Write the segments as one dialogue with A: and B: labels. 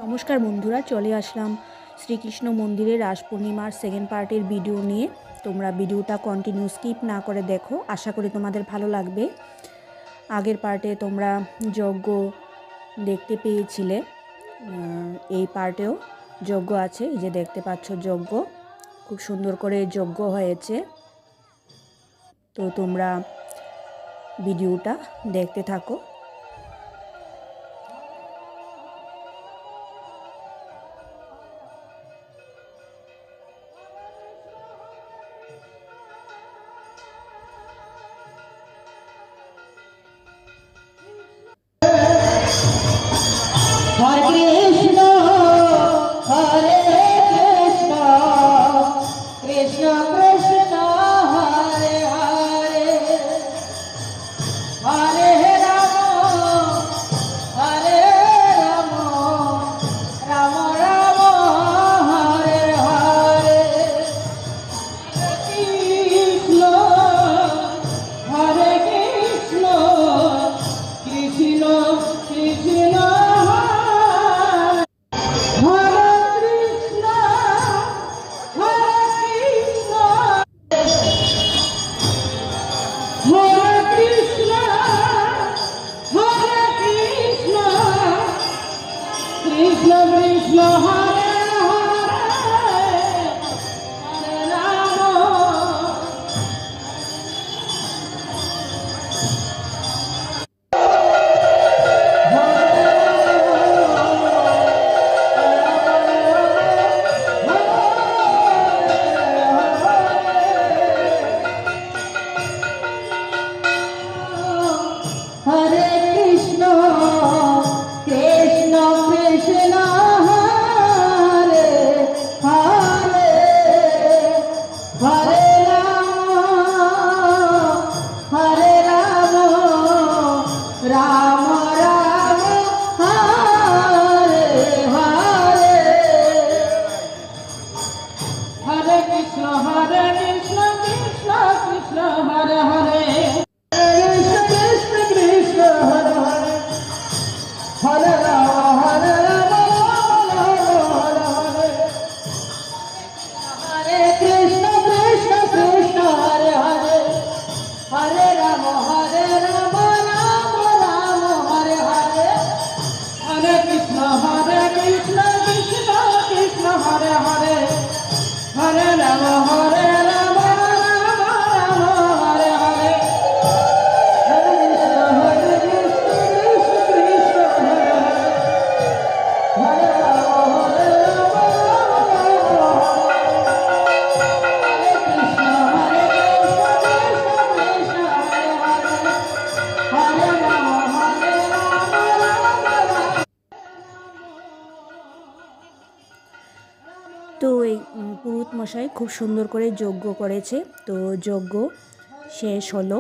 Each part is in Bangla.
A: নমস্কার বন্ধুরা, চলে আসলাম শ্রীকৃষ্ণ মন্দিরে রাস পূর্ণিমার সেকেন্ড পার্টের ভিডিও নিয়ে। তোমরা ভিডিওটা কন্টিনিউ স্কিপ না করে দেখো, আশা করি তোমাদের ভালো লাগবে। আগের পার্টে তোমরা যজ্ঞ দেখতে পেয়েছিলে, এই পার্টেও যজ্ঞ আছে। এই যে দেখতে পাচ্ছ যজ্ঞ, খুব সুন্দর করে যজ্ঞ হয়েছে। তো তোমরা ভিডিওটা দেখতে থাকো।
B: হরে কৃষ্ণ হরে কৃষ্ণ কৃষ্ণ কৃষ্ণ হরে হরে হরে রাম রাম রাম হরে হরে কৃষ্ণ হরে Krishna Krishna Krishna Krishna Krishna Hare Hare Hare Rama Hare Krishna Krishna Krishna Hare Hare Hare Rama Rama Rama Hare Hare Hare Krishna Krishna Krishna Hare Hare Krishna Krishna Hare Hare Hare Rama Hare Hare Krishna Krishna Krishna Hare Hare Hare Rama Hare Rama Rama Hare Hare Hare Krishna Krishna Krishna Hare Hare Hare Rama Hare Rama Rama Hare Hare Hare Krishna Krishna Krishna Hare Hare Hare Rama Hare Rama Hare Krishna Krishna Hare Hare Rama Hare Rama
A: তো এই পুরোহিত মশাই খুব সুন্দর করে যজ্ঞ করেছে। তো যজ্ঞ শেষ হলো,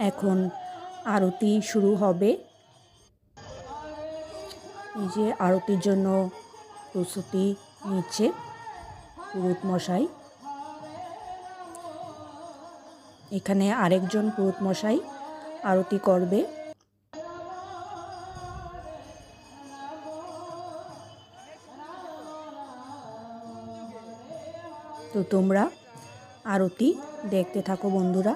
A: এখন আরতি শুরু হবে। এই যে আরতির জন্য প্রস্তুতি নিচ্ছে পুরোহিত মশাই। এখানে আরেকজন পুরোহিত মশাই আরতি করবে। তো তোমরা আরতি দেখতে থাকো বন্ধুরা।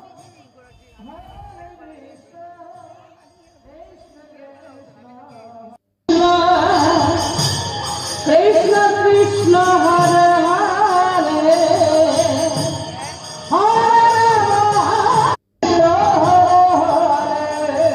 B: Krishna Krishna Hare Hare Hare Rama Hare Hare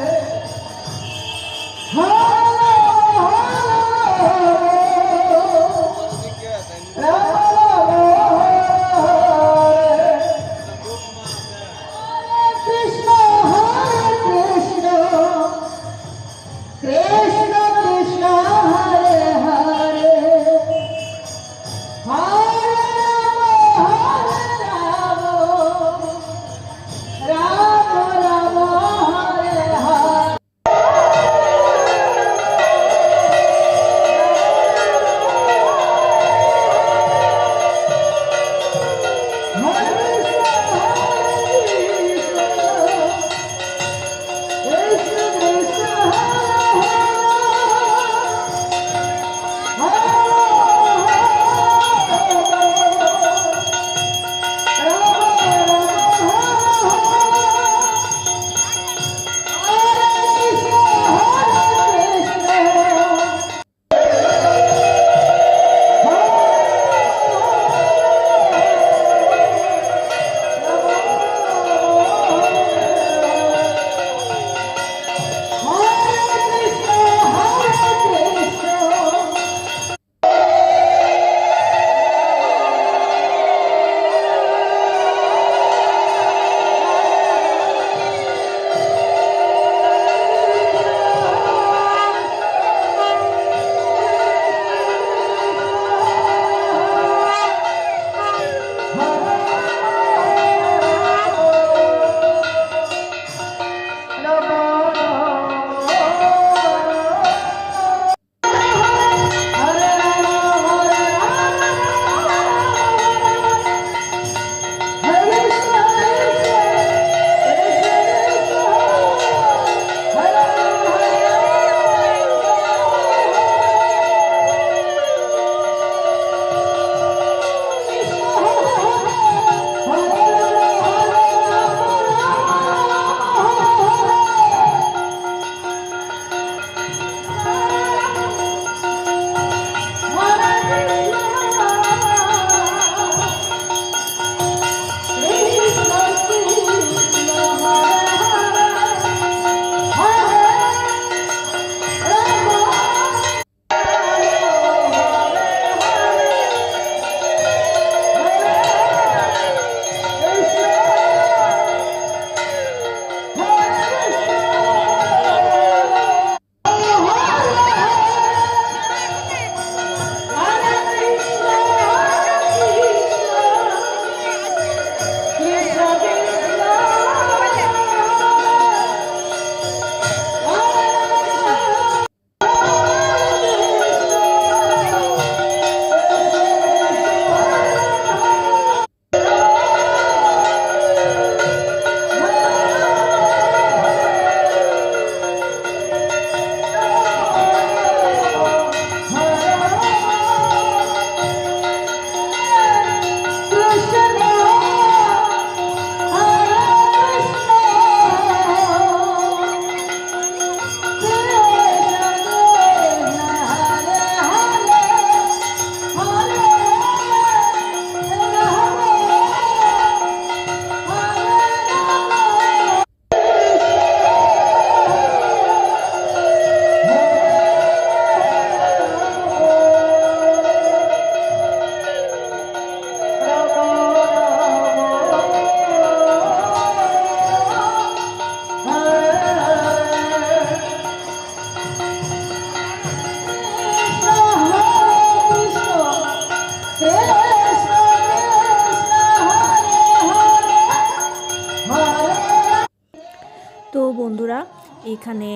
A: এখানে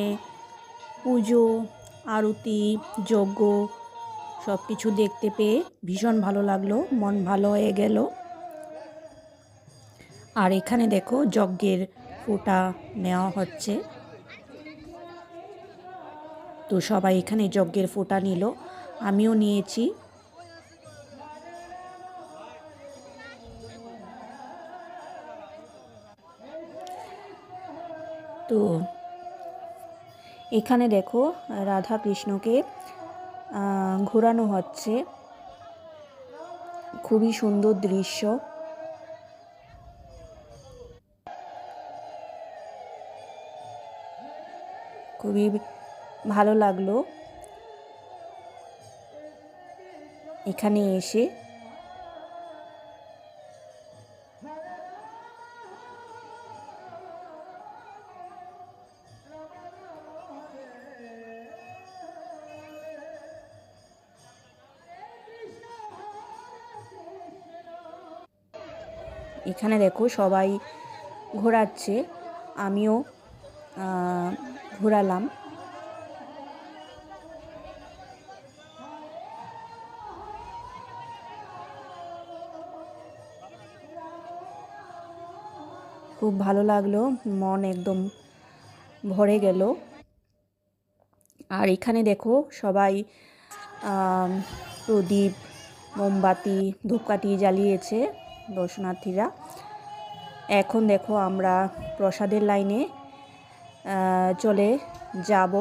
A: পুজো, আরতি, যজ্ঞ সব কিছু দেখতে পেয়ে ভীষণ ভালো লাগলো, মন ভালো হয়ে গেল। আর এখানে দেখো যজ্ঞের ফোঁটা নেওয়া হচ্ছে। তো সবাই এখানে যজ্ঞের ফোঁটা নিল, আমিও নিয়েছি। তো এখানে দেখো রাধা কৃষ্ণকে ঘোরানো হচ্ছে, খুবই সুন্দর দৃশ্য। খুবই ভালো লাগলো এখানে এসে। এখানে দেখো সবাই ঘোরাচ্ছে, আমিও ঘোরালাম। খুব ভালো লাগলো, মন একদম ভরে গেল। আর এখানে দেখো সবাই প্রদীপ, মোমবাতি, ধূপকাঠি জ্বালিয়েছে দর্শনার্থীরা। এখন দেখো আমরা প্রসাদের লাইনে চলে যাব।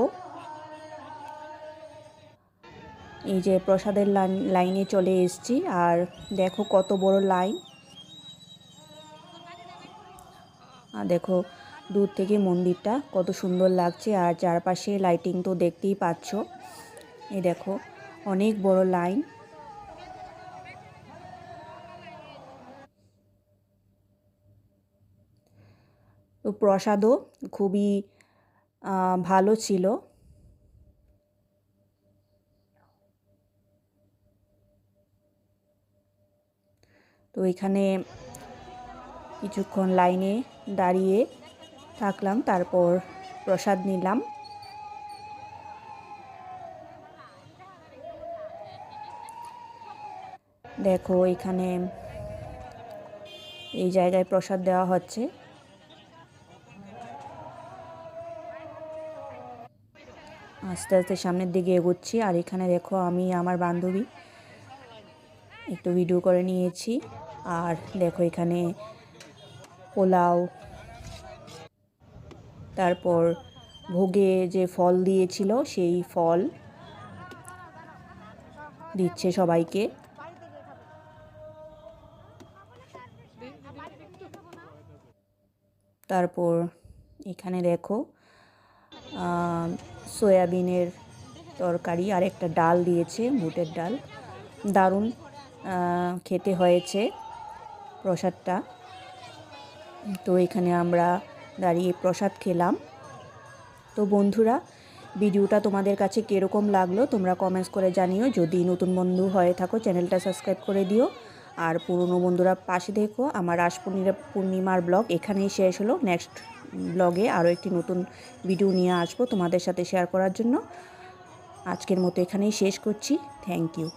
A: এই যে প্রসাদের লাইনে চলে এসেছি, আর দেখো কত বড় লাইন। আর দেখো দূর থেকে মন্দিরটা কত সুন্দর লাগছে, আর চারপাশে লাইটিং তো দেখতেই পাচ্ছ। এই দেখো অনেক বড় লাইন। তো প্রসাদও খুবই ভালো ছিল। তো এখানে কিছুক্ষণ লাইনে দাঁড়িয়ে থাকলাম, তারপর প্রসাদ নিলাম। দেখো এখানে এই জায়গায় প্রসাদ দেওয়া হচ্ছে। আস্তে আস্তে সামনের দিকে এগোচ্ছি, আর এখানে দেখো আমি আমার বান্ধবী একটু ভিডিও করে নিয়েছি। আর দেখো এখানে পোলাও, তারপর ভোগে যে ফল দিয়েছিল সেই ফল দিচ্ছে সবাইকে। তারপর এখানে দেখো সয়াবিনের তরকারি আর একটা ডাল দিয়েছে, বুটের ডাল। দারুণ খেতে হয়েছে প্রসাদটা। তো এখানে আমরা দাঁড়িয়ে প্রসাদ খেলাম। তো বন্ধুরা, ভিডিওটা তোমাদের কাছে কীরকম লাগলো তোমরা কমেন্টস করে জানিও। যদি নতুন বন্ধু হয়ে থাকো চ্যানেলটা সাবস্ক্রাইব করে দিও, আর পুরনো বন্ধুরা পাশে দেখো। আমার রাস পূর্ণিমার ব্লগ এখানেই শেষ হলো। নেক্সট ব্লগে আরও একটি নতুন ভিডিও নিয়ে আসবো তোমাদের সাথে শেয়ার করার জন্য। আজকের মতো এখানেই শেষ করছি। Thank you.